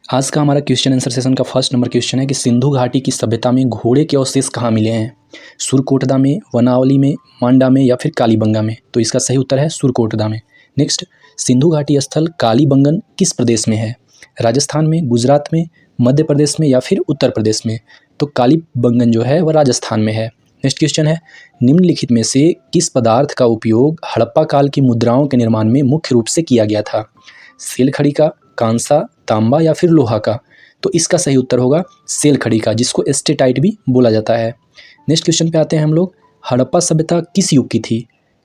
आज का हमारा क्वेश्चन आंसर सेशन का फर्स्ट नंबर क्वेश्चन है कि सिंधु घाटी की सभ्यता में घोड़े के अवशेष कहाँ मिले हैं? सुरकोटदा में, वनावली में, मांडा में या फिर कालीबंगा में? तो इसका सही उत्तर है सुरकोटदा में। नेक्स्ट, सिंधु घाटी स्थल कालीबंगन किस प्रदेश में है? राजस्थान में, गुजरात में, मध्य प्रदेश में या फिर उत्तर प्रदेश में? तो कालीबंगन जो है वह राजस्थान में है। नेक्स्ट क्वेश्चन है, निम्नलिखित में से किस पदार्थ का उपयोग हड़प्पा काल की मुद्राओं के निर्माण में मुख्य रूप से किया गया था? सेल खड़ी का, कांसा, तांबा या फिर लोहा का? तो इसका सही उत्तर होगा सेल खड़ी का, जिसको एस्टेटाइट भी बोला जाता है। नेक्स्ट क्वेश्चन पे आते हैं हम लोग। हड़प्पा सभ्यता किस युग की थी?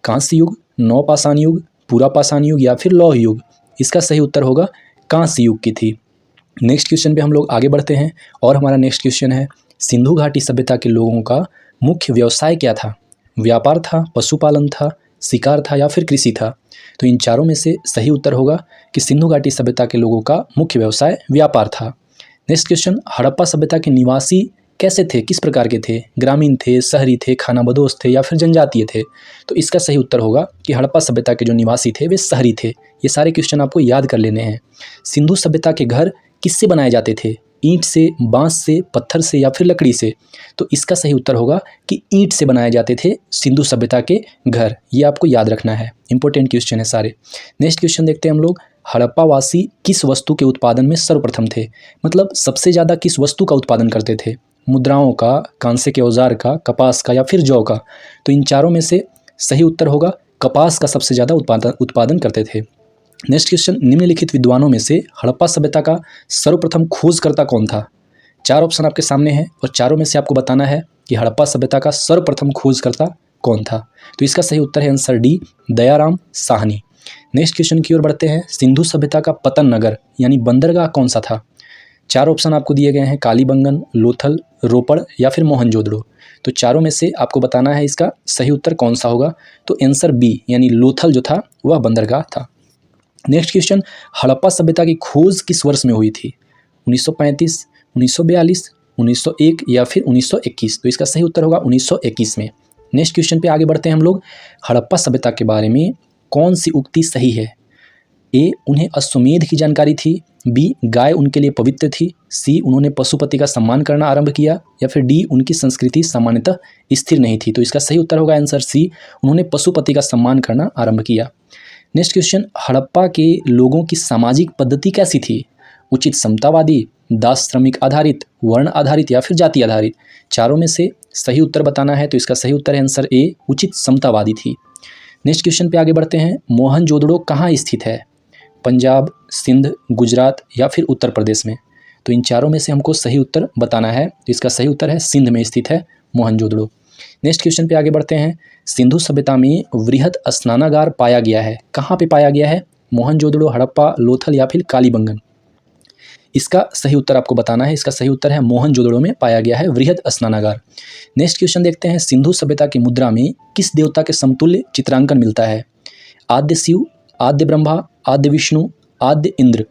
कांस्य युग, नवपाषाण युग, पुरापाषाण युग या फिर लौह युग? इसका सही उत्तर होगा कांस्य युग की थी। नेक्स्ट क्वेश्चन पे हम लोग आगे बढ़ते हैं और हमारा नेक्स्ट क्वेश्चन है, सिंधु घाटी सभ्यता के लोगों का मुख्य व्यवसाय क्या था? व्यापार था, पशुपालन था, शिकार था या फिर कृषि था? तो इन चारों में से सही उत्तर होगा कि सिंधु घाटी सभ्यता के लोगों का मुख्य व्यवसाय व्यापार था। नेक्स्ट क्वेश्चन, हड़प्पा सभ्यता के निवासी कैसे थे, किस प्रकार के थे? ग्रामीण थे, शहरी थे, खानाबदोश थे या फिर जनजातीय थे? तो इसका सही उत्तर होगा कि हड़प्पा सभ्यता के जो निवासी थे वे शहरी थे। ये सारे क्वेश्चन आपको याद कर लेने हैं। सिंधु सभ्यता के घर किससे बनाए जाते थे? ईंट से, बांस से, पत्थर से या फिर लकड़ी से? तो इसका सही उत्तर होगा कि ईंट से बनाए जाते थे सिंधु सभ्यता के घर। ये आपको याद रखना है, इंपॉर्टेंट क्वेश्चन है सारे। नेक्स्ट क्वेश्चन देखते हैं हम लोग। हड़प्पा वासी किस वस्तु के उत्पादन में सर्वप्रथम थे? मतलब सबसे ज़्यादा किस वस्तु का उत्पादन करते थे? मुद्राओं का, कांसे के औजार का, कपास का या फिर जौ का? तो इन चारों में से सही उत्तर होगा कपास का सबसे ज़्यादा उत्पादन करते थे। नेक्स्ट क्वेश्चन, निम्नलिखित विद्वानों में से हड़प्पा सभ्यता का सर्वप्रथम खोजकर्ता कौन था? चार ऑप्शन आपके सामने हैं और चारों में से आपको बताना है कि हड़प्पा सभ्यता का सर्वप्रथम खोजकर्ता कौन था। तो इसका सही उत्तर है answer D, Dayaram Sahni. Next question की ओर बढ़ते हैं। सिंधु सभ्यता का पतन नगर यानी बंदरगाह कौन सा था? चार ऑप्शन आपको दिए गए हैं, कालीबंगन, लोथल, रोपड़ या फिर मोहनजोदड़ो। तो चारों में से आपको बताना है इसका सही उत्तर कौन सा होगा। तो आंसर बी यानी लोथल जो था वह बंदरगाह था। नेक्स्ट क्वेश्चन, हड़प्पा सभ्यता की खोज किस वर्ष में हुई थी? 1935, 1942, 1901 या फिर 1921? तो इसका सही उत्तर होगा 1921 में। नेक्स्ट क्वेश्चन पे आगे बढ़ते हैं हम लोग। हड़प्पा सभ्यता के बारे में कौन सी उक्ति सही है? ए, उन्हें अश्वमेध की जानकारी थी। बी, गाय उनके लिए पवित्र थी। सी, उन्होंने पशुपति का सम्मान करना आरंभ किया। या फिर डी, उनकी संस्कृति सामान्यतः स्थिर नहीं थी। तो इसका सही उत्तर होगा आंसर सी, उन्होंने पशुपति का सम्मान करना आरंभ किया। नेक्स्ट क्वेश्चन, हड़प्पा के लोगों की सामाजिक पद्धति कैसी थी? उचित समतावादी, दास श्रमिक आधारित, वर्ण आधारित या फिर जाति आधारित? चारों में से सही उत्तर बताना है। तो इसका सही उत्तर है आंसर ए, उचित समतावादी थी। नेक्स्ट क्वेश्चन पे आगे बढ़ते हैं। मोहनजोदड़ो कहाँ स्थित है? पंजाब, सिंध, गुजरात या फिर उत्तर प्रदेश में? तो इन चारों में से हमको सही उत्तर बताना है। तो इसका सही उत्तर है सिंध में स्थित है मोहनजोदड़ो। नेक्स्ट क्वेश्चन पे आगे बढ़ते हैं। सिंधु सभ्यता में वृहद स्नानागार पाया गया है, कहाँ पे पाया गया है? मोहनजोदड़ो, हड़प्पा, लोथल या फिर कालीबंगन? इसका सही उत्तर आपको बताना है। इसका सही उत्तर है मोहनजोदड़ो में पाया गया है वृहद स्नानागार। नेक्स्ट क्वेश्चन देखते हैं। सिंधु सभ्यता की मुद्रा में किस देवता के समतुल्य चित्रांकन मिलता है? आद्य शिव, आद्य ब्रह्मा, आद्य विष्णु, आद्य इंद्र?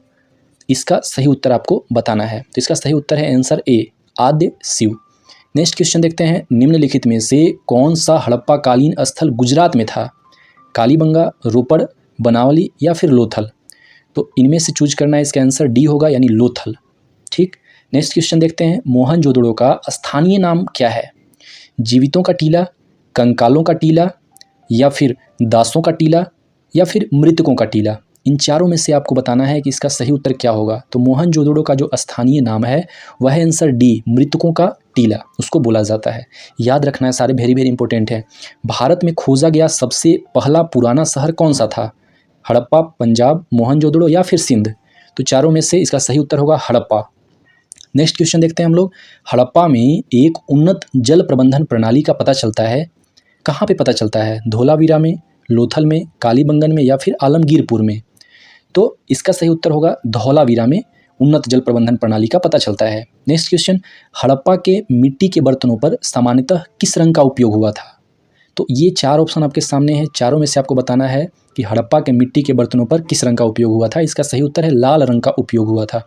इसका सही उत्तर आपको बताना है। तो इसका सही उत्तर है आंसर ए, आद्य शिव। नेक्स्ट क्वेश्चन देखते हैं। निम्नलिखित में से कौन सा हड़प्पा कालीन स्थल गुजरात में था? कालीबंगा, रोपड़, बनावली या फिर लोथल? तो इनमें से चूज करना है। इसका आंसर डी होगा यानी लोथल। ठीक। नेक्स्ट क्वेश्चन देखते हैं। मोहनजोदड़ो का स्थानीय नाम क्या है? जीवितों का टीला, कंकालों का टीला या फिर दासों का टीला या फिर मृतकों का टीला? इन चारों में से आपको बताना है कि इसका सही उत्तर क्या होगा। तो मोहनजोदड़ो का जो स्थानीय नाम है वह है आंसर डी, मृतकों का टीला उसको बोला जाता है। याद रखना है सारे, वेरी वेरी इंपॉर्टेंट है। भारत में खोजा गया सबसे पहला पुराना शहर कौन सा था? हड़प्पा, पंजाब, मोहनजोदड़ो या फिर सिंध? तो चारों में से इसका सही उत्तर होगा हड़प्पा। नेक्स्ट क्वेश्चन देखते हैं हम लोग। हड़प्पा में एक उन्नत जल प्रबंधन प्रणाली का पता चलता है, कहाँ पे पता चलता है? धोलावीरा में, लोथल में, कालीबंगन में या फिर आलमगीरपुर में? तो इसका सही उत्तर होगा धौलावीरा में उन्नत जल प्रबंधन प्रणाली का पता चलता है। नेक्स्ट क्वेश्चन, हड़प्पा के मिट्टी के बर्तनों पर सामान्यतः किस रंग का उपयोग हुआ था? तो ये चार ऑप्शन आपके सामने हैं। चारों में से आपको बताना है कि हड़प्पा के मिट्टी के बर्तनों पर किस रंग का उपयोग हुआ था। इसका सही उत्तर है लाल रंग का उपयोग हुआ था।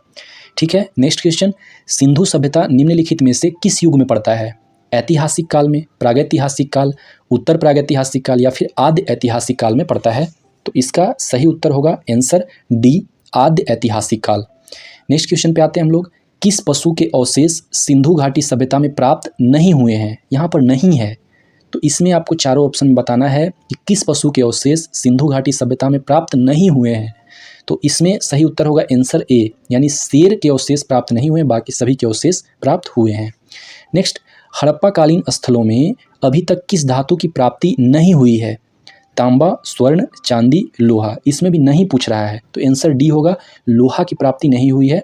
ठीक है। नेक्स्ट क्वेश्चन, सिंधु सभ्यता निम्नलिखित में से किस युग में पड़ता है? ऐतिहासिक काल में, प्रागैतिहासिक काल, उत्तर प्रागैतिहासिक काल या फिर आद्य ऐतिहासिक काल में पड़ता है? तो इसका सही उत्तर होगा आंसर डी, आद्य ऐतिहासिक काल। नेक्स्ट क्वेश्चन पे आते हैं हम लोग, किस पशु के अवशेष सिंधु घाटी सभ्यता में प्राप्त नहीं हुए हैं? यहाँ पर नहीं है, तो इसमें आपको चारों ऑप्शन बताना है कि किस पशु के अवशेष सिंधु घाटी सभ्यता में प्राप्त नहीं हुए हैं। तो इसमें सही उत्तर होगा आंसर ए, यानी शेर के अवशेष प्राप्त नहीं हुए, बाकी सभी के अवशेष प्राप्त हुए हैं। नेक्स्ट, हड़प्पा कालीन स्थलों में अभी तक किस धातु की प्राप्ति नहीं हुई है? तांबा, स्वर्ण, चांदी, लोहा। इसमें भी नहीं पूछ रहा है, तो आंसर डी होगा, लोहा की प्राप्ति नहीं हुई है,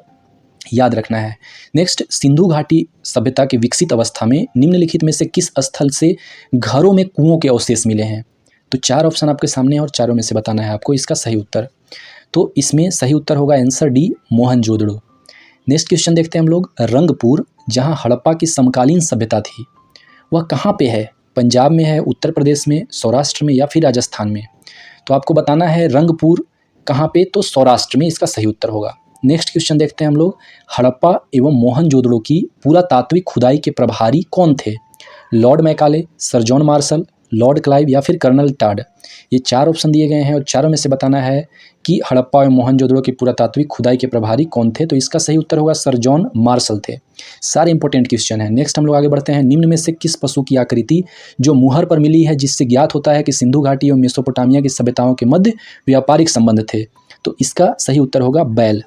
याद रखना है। नेक्स्ट, सिंधु घाटी सभ्यता के विकसित अवस्था में निम्नलिखित में से किस स्थल से घरों में कुओं के अवशेष मिले हैं? तो चार ऑप्शन आपके सामने है और चारों में से बताना है आपको इसका सही उत्तर। तो इसमें सही उत्तर होगा answer D, Mohenjodaro. Next question देखते हैं हम लोग, रंगपुर जहां हड़प्पा की समकालीन सभ्यता थी वह कहाँ पे है? पंजाब में है, उत्तर प्रदेश में, सौराष्ट्र में या फिर राजस्थान में? तो आपको बताना है रंगपुर कहाँ पे, तो सौराष्ट्र में इसका सही उत्तर होगा। नेक्स्ट क्वेश्चन देखते हैं हम लोग, हड़प्पा एवं मोहनजोदड़ो की पुरातात्विक खुदाई के प्रभारी कौन थे? Lord Macaulay, sir John Marshall, Lord Clive या फिर कर्नल टाड? ये चार ऑप्शन दिए गए हैं और चारों में से बताना है कि हड़प्पा और मोहनजोदड़ो की पुरातात्विक खुदाई के प्रभारी कौन थे। तो इसका सही उत्तर होगा सर जॉन मार्शल थे। सारे इंपॉर्टेंट क्वेश्चन हैं। नेक्स्ट हम लोग आगे बढ़ते हैं, निम्न में से किस पशु की आकृति जो मुहर पर मिली है जिससे ज्ञात होता है कि सिंधु घाटी और मेसोपोटामिया की सभ्यताओं के मध्य व्यापारिक संबंध थे? तो इसका सही उत्तर होगा बैल।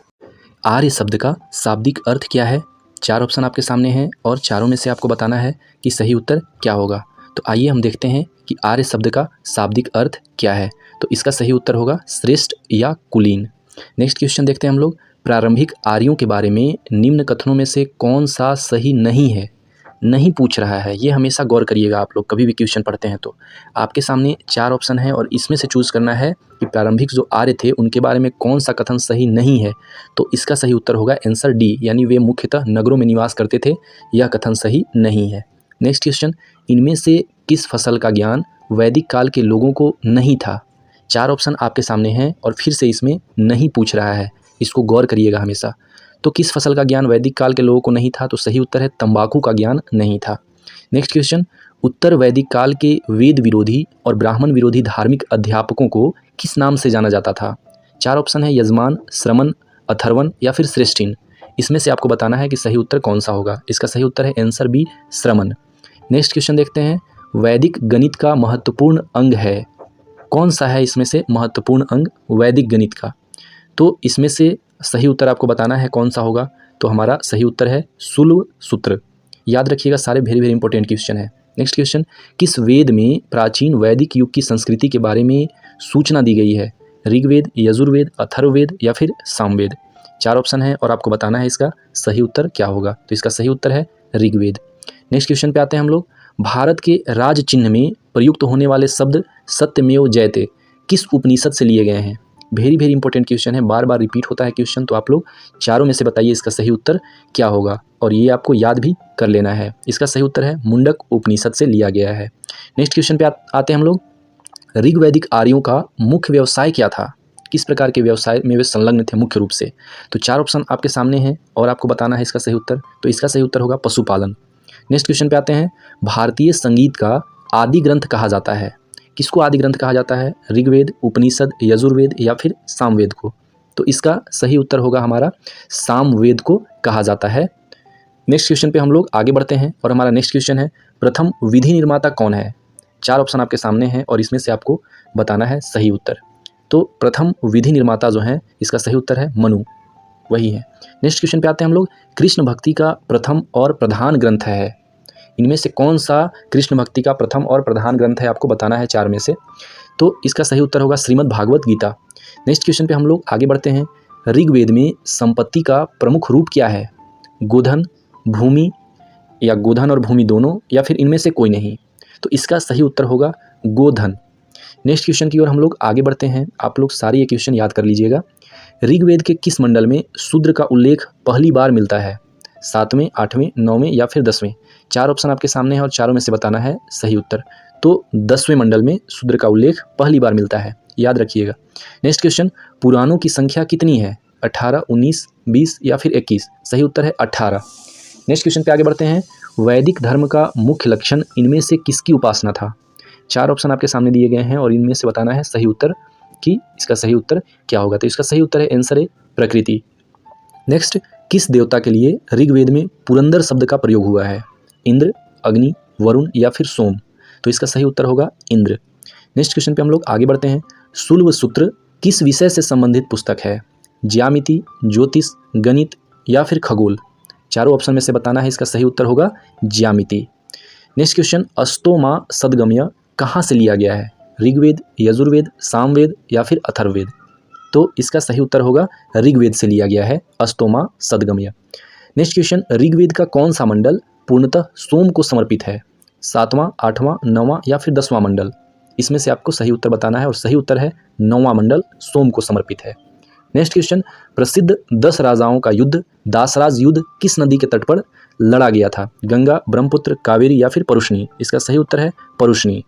आर्य शब्द का शाब्दिक अर्थ क्या है? चार ऑप्शन आपके सामने हैं और चारों में से आपको बताना है कि सही उत्तर क्या होगा। तो आइए हम देखते हैं कि आर्य शब्द का शाब्दिक अर्थ क्या है। तो इसका सही उत्तर होगा श्रेष्ठ या कुलीन। नेक्स्ट क्वेश्चन देखते हैं हम लोग, प्रारंभिक आर्यों के बारे में निम्न कथनों में से कौन सा सही नहीं है? नहीं पूछ रहा है, ये हमेशा गौर करिएगा आप लोग कभी भी क्वेश्चन पढ़ते हैं तो। आपके सामने चार ऑप्शन है और इसमें से चूज़ करना है कि प्रारंभिक जो आर्य थे उनके बारे में कौन सा कथन सही नहीं है। तो इसका सही उत्तर होगा आंसर डी, यानी वे मुख्यतः नगरों में निवास करते थे, यह कथन सही नहीं है। नेक्स्ट क्वेश्चन, इनमें से किस फसल का ज्ञान वैदिक काल के लोगों को नहीं था? चार ऑप्शन आपके सामने हैं और फिर से इसमें नहीं पूछ रहा है, इसको गौर करिएगा हमेशा। तो किस फसल का ज्ञान वैदिक काल के लोगों को नहीं था? तो सही उत्तर है तंबाकू का ज्ञान नहीं था। नेक्स्ट क्वेश्चन, उत्तर वैदिक काल के वेद विरोधी और ब्राह्मण विरोधी धार्मिक अध्यापकों को किस नाम से जाना जाता था? चार ऑप्शन है, यजमान, श्रमण, अथर्वण या फिर श्रेष्ठिन। इसमें से आपको बताना है कि सही उत्तर कौन सा होगा। इसका सही उत्तर है आंसर बी, श्रमण। नेक्स्ट क्वेश्चन देखते हैं, वैदिक गणित का महत्वपूर्ण अंग है कौन सा है? इसमें से महत्वपूर्ण अंग वैदिक गणित का, तो इसमें से सही उत्तर आपको बताना है कौन सा होगा। तो हमारा सही उत्तर है सुलभ सूत्र। याद रखिएगा, सारे वेरी इंपॉर्टेंट क्वेश्चन है। नेक्स्ट क्वेश्चन, किस वेद में प्राचीन वैदिक युग की संस्कृति के बारे में सूचना दी गई है? ऋग्वेद, यजुर्वेद, अथर्ववेद या फिर सामवेद? चार ऑप्शन है और आपको बताना है इसका सही उत्तर क्या होगा। तो इसका सही उत्तर है ऋग्वेद। नेक्स्ट क्वेश्चन पे आते हैं हम लोग, भारत के राज चिन्ह में प्रयुक्त होने वाले शब्द सत्यमेव जयते किस उपनिषद से लिए गए हैं? वेरी इंपॉर्टेंट क्वेश्चन है, बार बार रिपीट होता है क्वेश्चन। तो आप लोग चारों में से बताइए इसका सही उत्तर क्या होगा, और ये आपको याद भी कर लेना है। इसका सही उत्तर है मुंडक उपनिषद से लिया गया है। नेक्स्ट क्वेश्चन पे आते हैं हम लोग, ऋग्वैदिक आर्यों का मुख्य व्यवसाय क्या था? किस प्रकार के व्यवसाय में वे संलग्न थे मुख्य रूप से? तो चार ऑप्शन आपके सामने हैं और आपको बताना है इसका सही उत्तर। तो इसका सही उत्तर होगा पशुपालन। नेक्स्ट क्वेश्चन पे आते हैं, भारतीय संगीत का आदि ग्रंथ कहा जाता है? किसको आदि ग्रंथ कहा जाता है? ऋग्वेद, उपनिषद, यजुर्वेद या फिर सामवेद को? तो इसका सही उत्तर होगा हमारा सामवेद को कहा जाता है। नेक्स्ट क्वेश्चन पे हम लोग आगे बढ़ते हैं और हमारा नेक्स्ट क्वेश्चन है, प्रथम विधि निर्माता कौन है? चार ऑप्शन आपके सामने हैं और इसमें से आपको बताना है सही उत्तर। तो प्रथम विधि निर्माता जो है इसका सही उत्तर है मनु, वही है। नेक्स्ट क्वेश्चन पे आते हैं हम लोग, कृष्ण भक्ति का प्रथम और प्रधान ग्रंथ है? इनमें से कौन सा कृष्ण भक्ति का प्रथम और प्रधान ग्रंथ है आपको बताना है चार में से। तो इसका सही उत्तर होगा श्रीमद् भागवत गीता। नेक्स्ट क्वेश्चन पे हम लोग आगे बढ़ते हैं, ऋग्वेद में संपत्ति का प्रमुख रूप क्या है? गोधन, भूमि या गोधन और भूमि दोनों या फिर इनमें से कोई नहीं? तो इसका सही उत्तर होगा गोधन। नेक्स्ट क्वेश्चन की ओर हम लोग आगे बढ़ते हैं, आप लोग सारे ये क्वेश्चन याद कर लीजिएगा। ऋग्वेद के किस मंडल में शूद्र का उल्लेख पहली बार मिलता है? 7वें, 8वें, 9वें या फिर 10वें? चार ऑप्शन आपके सामने है और चारों में से बताना है सही उत्तर। तो 10वें मंडल में शूद्र का उल्लेख पहली बार मिलता है, याद रखिएगा। नेक्स्ट क्वेश्चन, पुराणों की संख्या कितनी है? 18, 19, 20 या फिर 21? सही उत्तर है 18। नेक्स्ट क्वेश्चन पे आगे बढ़ते हैं, वैदिक धर्म का मुख्य लक्षण इनमें से किसकी उपासना था? चार ऑप्शन आपके सामने दिए गए हैं और इनमें से बताना है सही उत्तर कि इसका सही उत्तर क्या होगा। तो इसका सही उत्तर है आंसर है प्रकृति। नेक्स्ट, किस देवता के लिए ऋग्वेद में पुरंदर शब्द का प्रयोग हुआ है? इंद्र, अग्नि, वरुण या फिर सोम? तो इसका सही उत्तर होगा इंद्र। नेक्स्ट क्वेश्चन पे हम लोग आगे बढ़ते हैं। शुल्ब सूत्र किस विषय से संबंधित पुस्तक है? ज्यामिति, ज्योतिष, गणित या फिर खगोल? चारों ऑप्शन में से बताना है, इसका सही उत्तर होगा ज्यामिति। नेक्स्ट क्वेश्चन, अस्तोमा सदगम्य कहाँ से लिया गया है? ऋग्वेद, यजुर्वेद, सामवेद या फिर अथर्ववेद? तो इसका सही उत्तर होगा ऋग्वेद से लिया गया है अस्तोमा सदगम्य। नेक्स्ट क्वेश्चन, ऋग्वेद का कौन सा मंडल पूर्णतः सोम को समर्पित है? 7वां, 8वां, 9वां या फिर 10वां मंडल? इसमें से आपको सही उत्तर बताना है और सही उत्तर है 9वां मंडल सोम को समर्पित है। नेक्स्ट क्वेश्चन, प्रसिद्ध 10 राजाओं का युद्ध दासराज युद्ध किस नदी के तट पर लड़ा गया था? गंगा, ब्रह्मपुत्र, कावेरी या फिर परुष्णी? इसका सही उत्तर है परुष्णी।